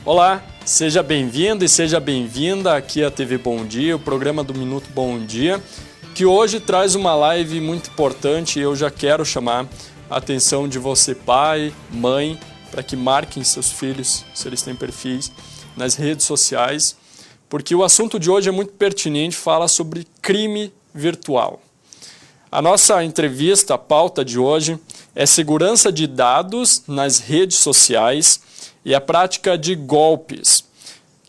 Olá, seja bem-vindo e seja bem-vinda aqui à TV Bom Dia, o programa do Minuto Bom Dia, que hoje traz uma live muito importante e eu já quero chamar a atenção de você, pai, mãe, para que marquem seus filhos, se eles têm perfis, nas redes sociais, porque o assunto de hoje é muito pertinente, fala sobre crime virtual. A nossa entrevista, a pauta de hoje, é segurança de dados nas redes sociais e a prática de golpes.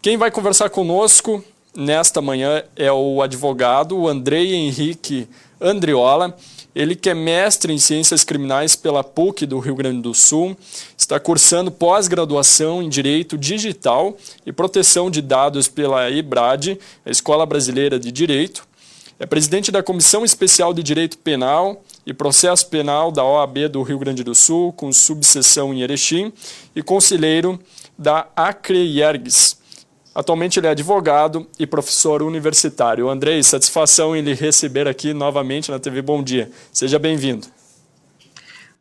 Quem vai conversar conosco nesta manhã é o advogado Andrei Henrique Andriola, ele que é mestre em Ciências Criminais pela PUC do Rio Grande do Sul, está cursando pós-graduação em Direito Digital e Proteção de Dados pela EBRAD, a Escola Brasileira de Direito, é presidente da Comissão Especial de Direito Penal e Processo Penal da OAB do Rio Grande do Sul, com subseção em Erechim, e conselheiro da ACREIERGS. Atualmente ele é advogado e professor universitário. Andrei, satisfação em lhe receber aqui novamente na TV Bom Dia. Seja bem-vindo.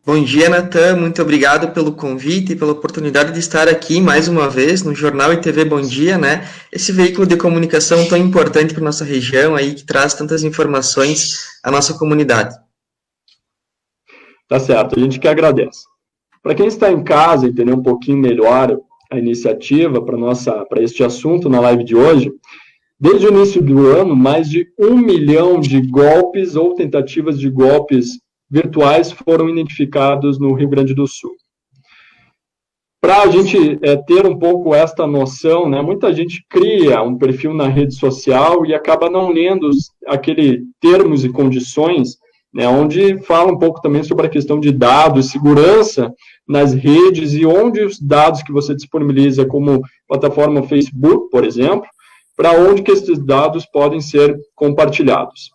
Bom dia, Natan. Muito obrigado pelo convite e pela oportunidade de estar aqui mais uma vez no Jornal e TV Bom Dia, né? Esse veículo de comunicação tão importante para nossa região aí, que traz tantas informações à nossa comunidade. Tá certo, a gente que agradece. Para quem está em casa e entender um pouquinho melhor a iniciativa para este assunto na live de hoje, desde o início do ano, mais de 1 milhão de golpes ou tentativas de golpes virtuais foram identificados no Rio Grande do Sul. Para a gente ter um pouco esta noção, né, muita gente cria um perfil na rede social e acaba não lendo aqueles termos e condições, né, onde fala um pouco também sobre a questão de dados, segurança nas redes e onde os dados que você disponibiliza como plataforma Facebook, por exemplo, para onde que esses dados podem ser compartilhados.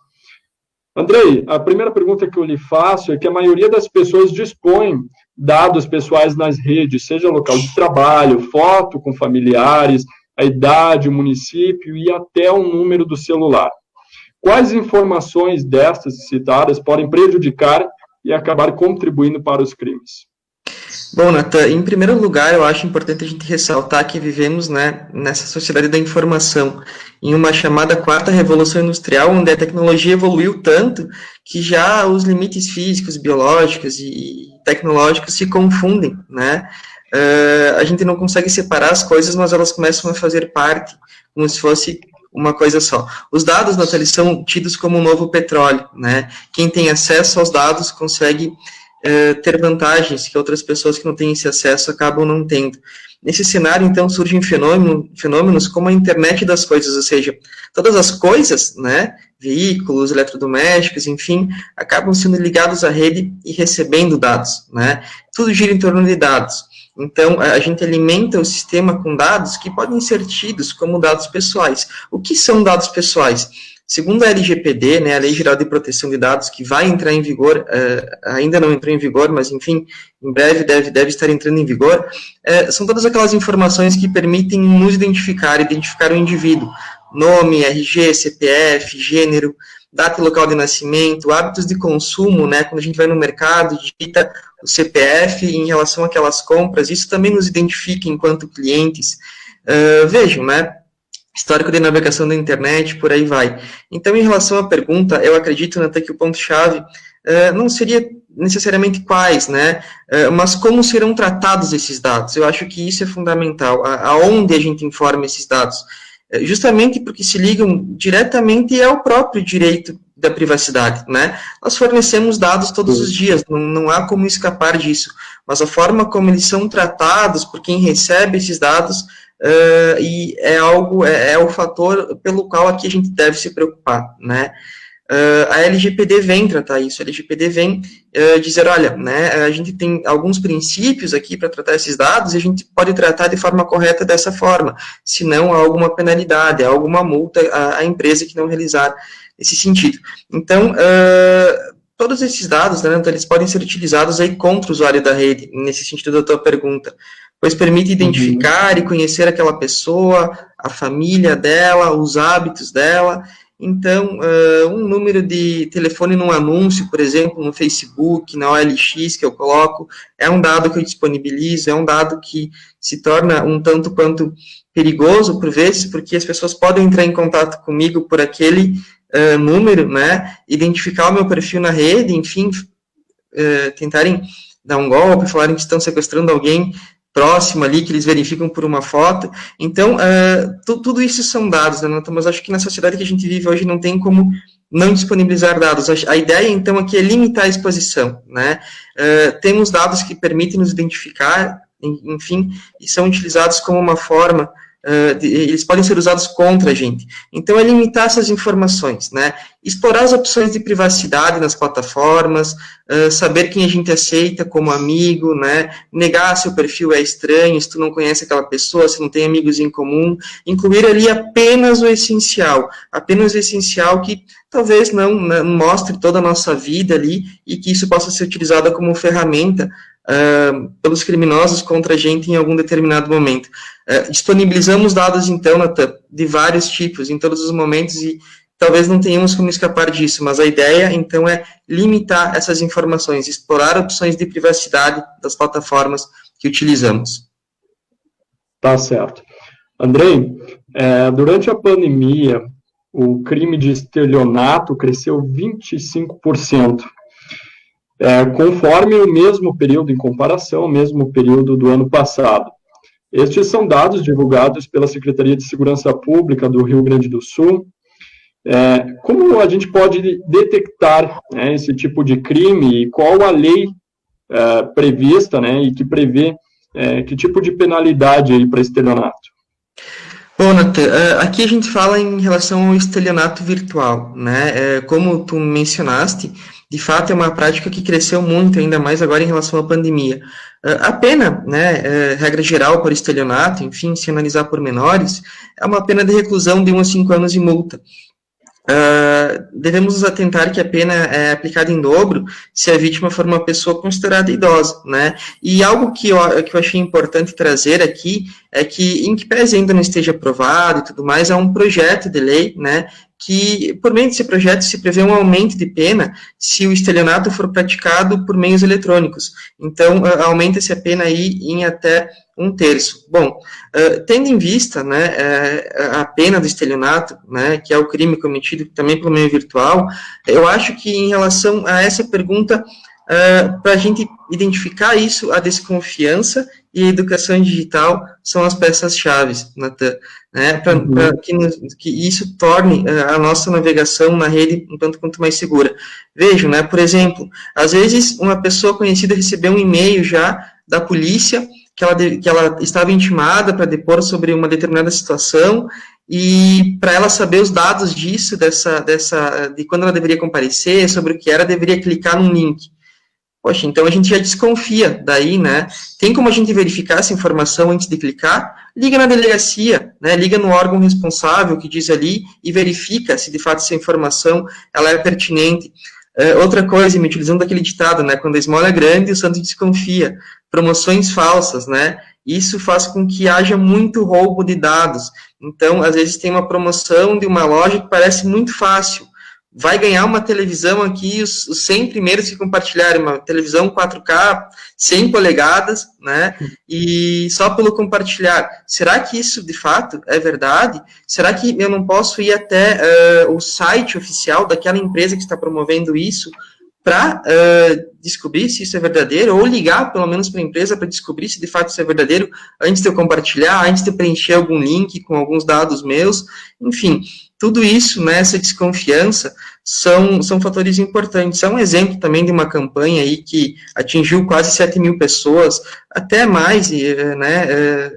Andrei, a primeira pergunta que eu lhe faço é que a maioria das pessoas dispõe dados pessoais nas redes, seja local de trabalho, foto com familiares, a idade, o município e até o número do celular. Quais informações destas citadas podem prejudicar e acabar contribuindo para os crimes? Bom, Natan, em primeiro lugar, eu acho importante a gente ressaltar que vivemos, né, nessa sociedade da informação, em uma chamada quarta revolução industrial, onde a tecnologia evoluiu tanto que já os limites físicos, biológicos e tecnológicos se confundem, né? A gente não consegue separar as coisas, mas elas começam a fazer parte, como se fosse uma coisa só. Os dados, Natan, eles são tidos como um novo petróleo, né? Quem tem acesso aos dados consegue ter vantagens que outras pessoas que não têm esse acesso acabam não tendo. Nesse cenário, então, surgem fenômenos como a internet das coisas, ou seja, todas as coisas, né, veículos, eletrodomésticos, enfim, acabam sendo ligados à rede e recebendo dados, né, tudo gira em torno de dados. Então, a gente alimenta o sistema com dados que podem ser tidos como dados pessoais. O que são dados pessoais? Segundo a LGPD, né, a Lei Geral de Proteção de Dados, que vai entrar em vigor, ainda não entrou em vigor, mas, enfim, em breve deve estar entrando em vigor, são todas aquelas informações que permitem nos identificar o indivíduo, nome, RG, CPF, gênero, data e local de nascimento, hábitos de consumo, né, quando a gente vai no mercado, digita o CPF em relação àquelas compras, isso também nos identifica enquanto clientes. Vejam, né, histórico de navegação da internet, por aí vai. Então, em relação à pergunta, eu acredito até que o ponto-chave não seria necessariamente quais, né, mas como serão tratados esses dados. Eu acho que isso é fundamental, aonde a gente informa esses dados. Justamente porque se ligam diretamente ao próprio direito da privacidade, né? Nós fornecemos dados todos os dias, não há como escapar disso, mas a forma como eles são tratados por quem recebe esses dados e é o fator pelo qual aqui a gente deve se preocupar, né? A LGPD vem tratar isso, a LGPD vem dizer, olha, né, a gente tem alguns princípios aqui para tratar esses dados e a gente pode tratar de forma correta dessa forma, senão há alguma penalidade, há alguma multa à empresa que não realizar esse sentido. Então, todos esses dados, né, eles podem ser utilizados aí contra o usuário da rede, nesse sentido da tua pergunta, pois permite identificar e conhecer aquela pessoa, a família dela, os hábitos dela, Então, um número de telefone num anúncio, por exemplo, no Facebook, na OLX que eu coloco, é um dado que eu disponibilizo, é um dado que se torna um tanto quanto perigoso, por vezes, porque as pessoas podem entrar em contato comigo por aquele número, né, identificar o meu perfil na rede, enfim, tentarem dar um golpe, falarem que estão sequestrando alguém próximo ali, que eles verificam por uma foto. Então, tudo isso são dados, né, mas acho que na sociedade que a gente vive hoje não tem como não disponibilizar dados. A ideia, então, aqui é limitar a exposição, né? Temos dados que permitem nos identificar, enfim, e são utilizados como uma forma, eles podem ser usados contra a gente. Então, é limitar essas informações, né? Explorar as opções de privacidade nas plataformas, saber quem a gente aceita como amigo, né? Negar se o perfil é estranho, se tu não conhece aquela pessoa, se não tem amigos em comum, incluir ali apenas o essencial que talvez não mostre toda a nossa vida ali e que isso possa ser utilizado como ferramenta pelos criminosos contra a gente em algum determinado momento. Disponibilizamos dados, então, Natan, de vários tipos, em todos os momentos, e talvez não tenhamos como escapar disso, mas a ideia, então, é limitar essas informações, explorar opções de privacidade das plataformas que utilizamos. Tá certo. Andrei, durante a pandemia, o crime de estelionato cresceu 25%. Conforme o mesmo período, em comparação ao mesmo período do ano passado. Estes são dados divulgados pela Secretaria de Segurança Pública do Rio Grande do Sul. Como a gente pode detectar, né, esse tipo de crime e qual a lei prevista, né, e que prevê que tipo de penalidade aí para estelionato? Bom, Natan, aqui a gente fala em relação ao estelionato virtual, né? Como tu mencionaste, de fato é uma prática que cresceu muito, ainda mais agora em relação à pandemia. A pena, né, regra geral para estelionato, enfim, se analisar por menores, é uma pena de reclusão de 1 a 5 anos de multa. Devemos nos atentar que a pena é aplicada em dobro se a vítima for uma pessoa considerada idosa, né? E algo que eu achei importante trazer aqui é que, em que pese ainda não esteja aprovado e tudo mais, há um projeto de lei, né, que, por meio desse projeto, se prevê um aumento de pena se o estelionato for praticado por meios eletrônicos. Então, aumenta-se a pena aí em até 1/3. Bom, tendo em vista, né, a pena do estelionato, né, que é o crime cometido também pelo meio virtual, eu acho que em relação a essa pergunta, para a gente identificar isso, a desconfiança e a educação digital são as peças-chave, Natan, né, para que isso torne a nossa navegação na rede um tanto quanto mais segura. Vejam, né, por exemplo, às vezes uma pessoa conhecida recebeu um e-mail já da polícia que ela estava intimada para depor sobre uma determinada situação, e para ela saber os dados disso, de quando ela deveria comparecer, sobre o que era, deveria clicar num link. Poxa, então a gente já desconfia daí, né? Tem como a gente verificar essa informação antes de clicar? Liga na delegacia, né? Liga no órgão responsável que diz ali e verifica se de fato essa informação ela é pertinente. Outra coisa, me utilizando daquele ditado, né? Quando a esmola é grande, o santo desconfia. Promoções falsas, né? Isso faz com que haja muito roubo de dados. Então, às vezes tem uma promoção de uma loja que parece muito fácil. Vai ganhar uma televisão aqui, os 100 primeiros que compartilharem, uma televisão 4K, 100 polegadas, né, e só pelo compartilhar. Será que isso, de fato, é verdade? Será que eu não posso ir até o site oficial daquela empresa que está promovendo isso para descobrir se isso é verdadeiro, ou ligar, pelo menos, para a empresa para descobrir se, de fato, isso é verdadeiro, antes de eu compartilhar, antes de preencher algum link com alguns dados meus, enfim. Tudo isso, né, essa desconfiança, são fatores importantes. É um exemplo também de uma campanha aí que atingiu quase 7.000 pessoas, até mais, né,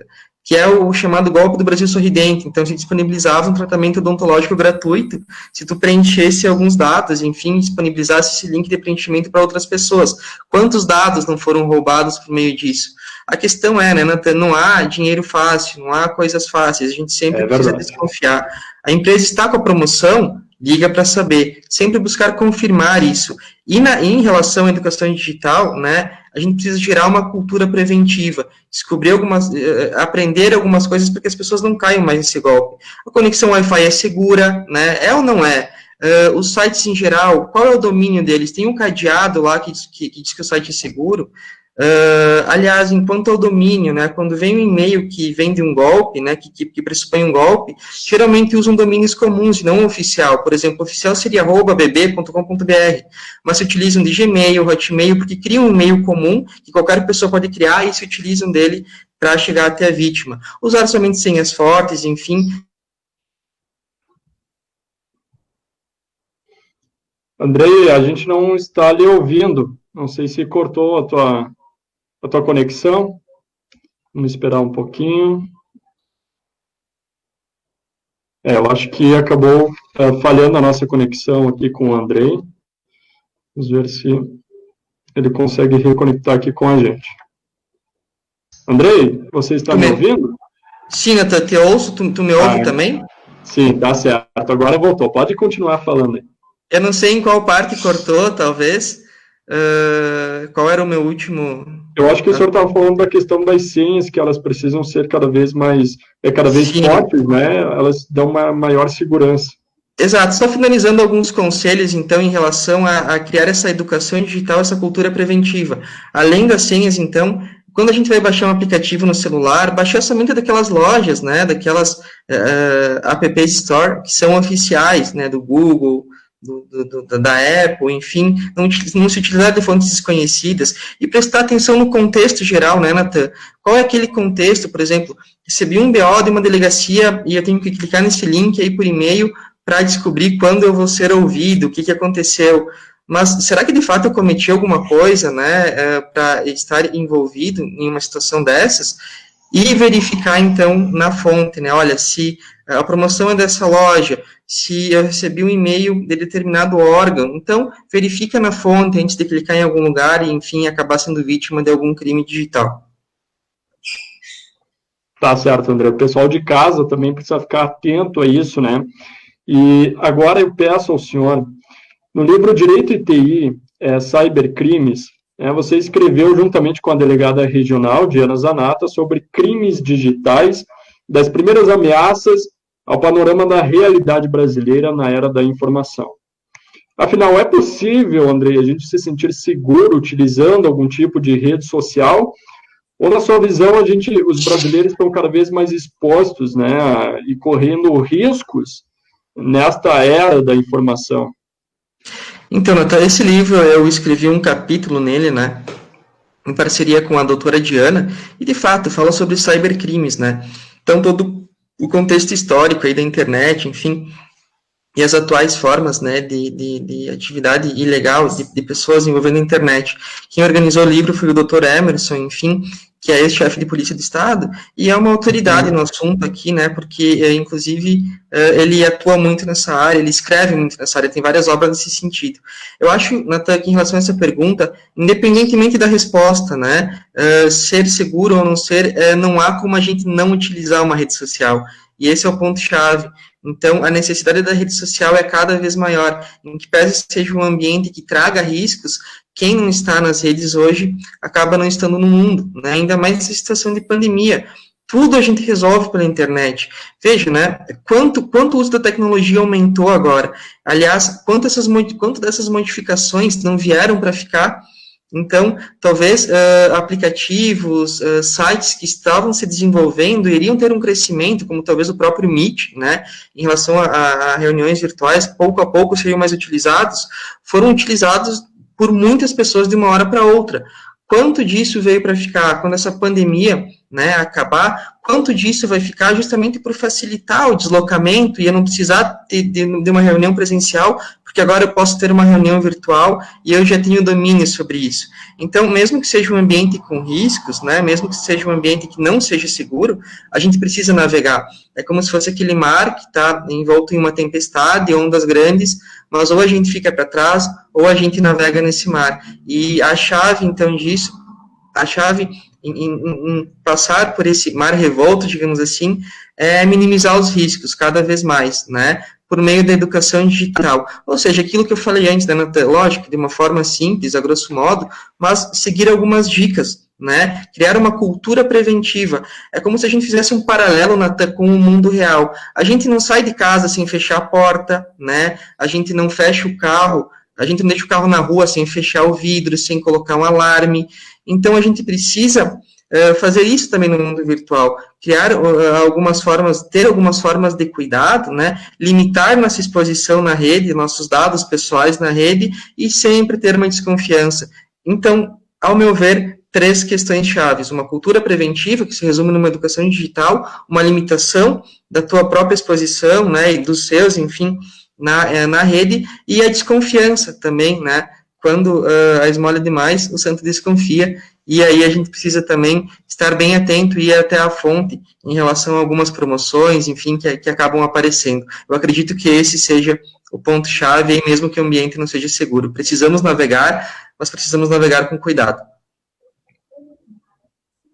que é o chamado golpe do Brasil Sorridente. Então, se disponibilizava um tratamento odontológico gratuito, se tu preenchesse alguns dados, enfim, disponibilizasse esse link de preenchimento para outras pessoas. Quantos dados não foram roubados por meio disso? A questão é, né, Nathan, não há dinheiro fácil, não há coisas fáceis, a gente sempre precisa desconfiar. A empresa está com a promoção, liga para saber, sempre buscar confirmar isso. E em relação à educação digital, né, a gente precisa gerar uma cultura preventiva, descobrir aprender algumas coisas para que as pessoas não caiam mais nesse golpe. A conexão Wi-Fi é segura, né, é ou não é? Os sites em geral, qual é o domínio deles? Tem um cadeado lá que diz que o site é seguro? Aliás, enquanto ao domínio, né, quando vem um e-mail que vem de um golpe, né, que pressupõe um golpe, geralmente usam domínios comuns e não oficial. Por exemplo, oficial seria @bb.com.br, mas se utilizam de Gmail, Hotmail, porque criam um e-mail comum que qualquer pessoa pode criar e se utilizam dele para chegar até a vítima. Usar somente senhas fortes, enfim. Andrei, a gente não está lhe ouvindo. Não sei se cortou a tua conexão. Vamos esperar um pouquinho. Eu acho que acabou falhando a nossa conexão aqui com o Andrei. Vamos ver se ele consegue reconectar aqui com a gente. Andrei, você está me ouvindo? Sim, Natan, te ouço. Tu me ouve também? Sim, tá certo. Agora voltou. Pode continuar falando aí. Eu não sei em qual parte cortou, talvez. Qual era o meu último... Eu acho que o senhor estava falando da questão das senhas, que elas precisam ser cada vez fortes, né? Elas dão uma maior segurança. Exato. Só finalizando alguns conselhos, então, em relação a criar essa educação digital, essa cultura preventiva. Além das senhas, então, quando a gente vai baixar um aplicativo no celular, baixar somente daquelas lojas, né? Daquelas App Store, que são oficiais, né? Do Google, da Apple, enfim, não se utilizar de fontes desconhecidas e prestar atenção no contexto geral, né, Natan? Qual é aquele contexto, por exemplo, recebi um BO de uma delegacia e eu tenho que clicar nesse link aí por e-mail para descobrir quando eu vou ser ouvido, o que aconteceu, mas será que de fato eu cometi alguma coisa, né, para estar envolvido em uma situação dessas? E verificar, então, na fonte, né, olha, se a promoção é dessa loja, se eu recebi um e-mail de determinado órgão, então, verifica na fonte antes de clicar em algum lugar e, enfim, acabar sendo vítima de algum crime digital. Tá certo, André. O pessoal de casa também precisa ficar atento a isso, né? E agora eu peço ao senhor, no livro Direito e TI, Cybercrimes, você escreveu juntamente com a delegada regional, Diana Zanata, sobre crimes digitais, das primeiras ameaças ao panorama da realidade brasileira na era da informação. Afinal, é possível, Andrei, a gente se sentir seguro utilizando algum tipo de rede social? Ou, na sua visão, os brasileiros estão cada vez mais expostos, né, e correndo riscos nesta era da informação? Então, Natan, esse livro eu escrevi um capítulo nele, né, em parceria com a doutora Diana, e de fato fala sobre cybercrimes, né. Então, todo o contexto histórico aí da internet, enfim, e as atuais formas, né, de atividade ilegal de pessoas envolvendo a internet. Quem organizou o livro foi o Dr. Emerson, enfim, que é ex-chefe de polícia do Estado, e é uma autoridade no assunto aqui, né, porque, inclusive, ele atua muito nessa área, ele escreve muito nessa área, tem várias obras nesse sentido. Eu acho, Natan, que em relação a essa pergunta, independentemente da resposta, né, ser seguro ou não ser, não há como a gente não utilizar uma rede social, e esse é o ponto-chave. Então, a necessidade da rede social é cada vez maior, em que pese seja um ambiente que traga riscos, quem não está nas redes hoje acaba não estando no mundo, né? Ainda mais nessa situação de pandemia. Tudo a gente resolve pela internet. Veja, né? Quanto o uso da tecnologia aumentou agora. Aliás, quanto dessas modificações não vieram para ficar. Então, talvez aplicativos, sites que estavam se desenvolvendo iriam ter um crescimento, como talvez o próprio Meet, né, em relação a reuniões virtuais, pouco a pouco seriam mais utilizados, foram utilizados por muitas pessoas de uma hora para outra. Quanto disso veio para ficar quando essa pandemia, né, acabar? Quanto disso vai ficar justamente por facilitar o deslocamento e eu não precisar de uma reunião presencial, porque agora eu posso ter uma reunião virtual e eu já tenho domínio sobre isso. Então, mesmo que seja um ambiente com riscos, né, mesmo que seja um ambiente que não seja seguro, a gente precisa navegar. É como se fosse aquele mar que está envolto em uma tempestade, ondas grandes, mas ou a gente fica para trás, ou a gente navega nesse mar. E a chave, então, disso, a chave em passar por esse mar revolto, digamos assim, é minimizar os riscos cada vez mais, né? por meio da educação digital. Ou seja, aquilo que eu falei antes, né, lógico, de uma forma simples, a grosso modo, mas seguir algumas dicas, né? Criar uma cultura preventiva. É como se a gente fizesse um paralelo, Natan, com o mundo real. A gente não sai de casa sem fechar a porta, né? A gente não fecha o carro, a gente não deixa o carro na rua sem fechar o vidro, sem colocar um alarme. Então, a gente precisa fazer isso também no mundo virtual, criar algumas formas, ter algumas formas de cuidado, né, limitar nossa exposição na rede, nossos dados pessoais na rede e sempre ter uma desconfiança. Então, ao meu ver, 3 questões chaves: uma cultura preventiva, que se resume numa educação digital, uma limitação da tua própria exposição, né, e dos seus, enfim, na rede, e a desconfiança também, né, quando a esmola é demais, o santo desconfia, e aí a gente precisa também estar bem atento e ir até a fonte em relação a algumas promoções, enfim, que acabam aparecendo. Eu acredito que esse seja o ponto-chave, mesmo que o ambiente não seja seguro. Precisamos navegar, mas precisamos navegar com cuidado.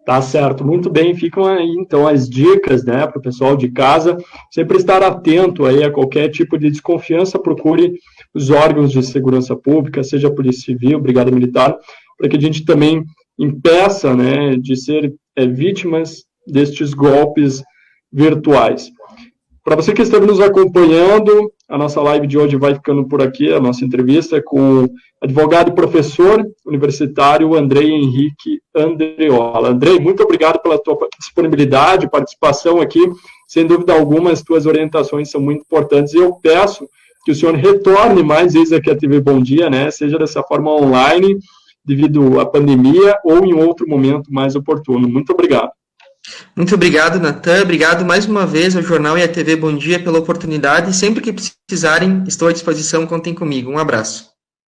Tá certo, muito bem. Ficam aí, então, as dicas, né, para o pessoal de casa. Sempre estar atento aí a qualquer tipo de desconfiança, procure os órgãos de segurança pública, seja a Polícia Civil, Brigada Militar, para que a gente também impeça, né, de ser vítimas destes golpes virtuais. Para você que está nos acompanhando, a nossa live de hoje vai ficando por aqui, a nossa entrevista é com o advogado e professor universitário Andrei Henrique Andreola. Andrei, muito obrigado pela tua disponibilidade e participação aqui. Sem dúvida alguma, as tuas orientações são muito importantes e eu peço que o senhor retorne mais vezes aqui à TV Bom Dia, né, seja dessa forma online, devido à pandemia, ou em outro momento mais oportuno. Muito obrigado. Muito obrigado, Natan. Obrigado mais uma vez ao Jornal e à TV Bom Dia pela oportunidade. Sempre que precisarem, estou à disposição. Contem comigo. Um abraço.